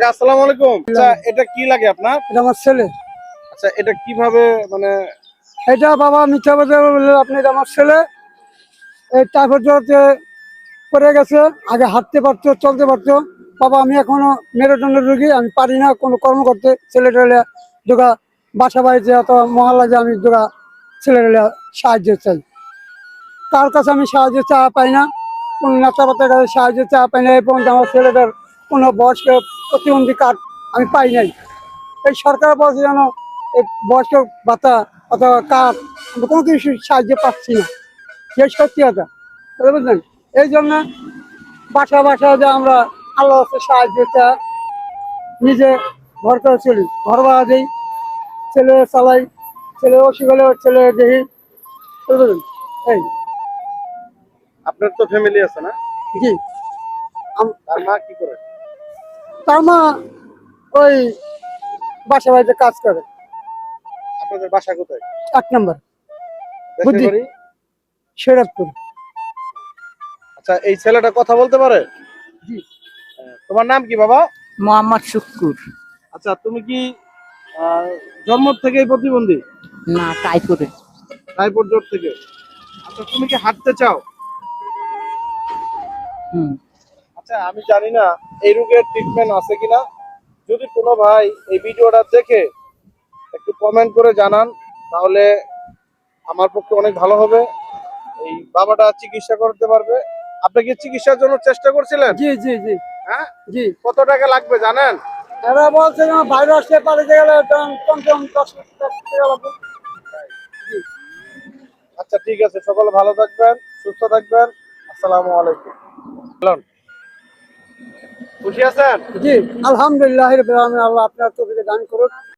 কাকা আসসালামু আলাইকুম। আচ্ছা এটা কি লাগে আপনার? এটা আমার ছেলে। আচ্ছা এটা কিভাবে মানে এটা বাবা মিথ্যা কথা বললেন আপনি, এটা আমার ছেলে। এই টাইফয়েড জ্বরতে পড়ে গেছে, আগে হাঁটতে পারতো, চলতে পারতো। বাবা আমি এখনো মেরুদণ্ডের রোগী, আমি পারি না কোনো কর্ম করতে। ছেলেটেলে দোকা বাসা বাড়িতে অথবা মহল্লায় আমি দোকা ছেলেটেলে সাহায্য চাই। কার কাছে আমি সাহায্য চাওয়া পাই না, কোনো নেতা পাতার কাছে সাহায্য চাওয়া পাই না। এই পর্যন্ত আমার ছেলেটার কোনো বয়স্ক প্রতিবন্ধী কার্ড আমি পাই নাই। এই সরকার বলছে যেন এই বয়স্ক ভাতা অথবা কার্ড আমরা কোনো কিছু সাহায্য পাচ্ছি না, যে সত্যি কথা বুঝলেন। এই জন্য বাসা বাসা যে আমরা আল্লাহ সাহায্য চাই, নিজে ঘর করে চলি, ঘর ভাড়া দিই, ছেলে চালাই, ছেলে অসুখ হলে ছেলে দেখি, বুঝলেন। এই আপনার তো ফ্যামিলি আছে না? জি। তার মা কি করে? তার মা ওই বাসা বাড়িতে কাজ করে। আপনাদের বাসা কোথায়? 8 নম্বর দেশের বুদ্ধি বাড়ি? শেরাজপুর। আচ্ছা এই ছেলেটা কথা বলতে পারে? জি। তোমার নাম কি বাবা? মোহাম্মদ শুক্কুর। আচ্ছা তুমি কি জন্ম থেকেই প্রতিবন্ধী? না, টাইপের। টাইফয়েড জ্বর থেকে। আচ্ছা তুমি কি হাঁটতে চাও? হুম। আচ্ছা আমি জানি না এই রোগের ট্রিটমেন্ট আছে কিনা। যদি কোনো ভাই এই ভিডিওটা দেখে একটু কমেন্ট করে জানান, তাহলে আমার পক্ষে অনেক ভালো হবে। এই বাবাটা চিকিৎসা করতে পারবে। আপনি কি চিকিৎসার জন্য চেষ্টা করছিলেন? জি জি জি হ্যাঁ, জি। কত টাকা লাগবে জানেন? এরা বলছে যে ভাইরাসে পালিয়ে গেলে কমসে কম 10 লাখ টাকা লাগবে। জি। আচ্ছা ঠিক আছে, সকলে ভালো থাকবেন, সুস্থ থাকবেন। আসসালামু আলাইকুম। খুশি আছেন? জি, আলহামদুলিল্লাহ রাব্বিল আলামিন। আল্লাহ আপনার তৌফিক দান করুক।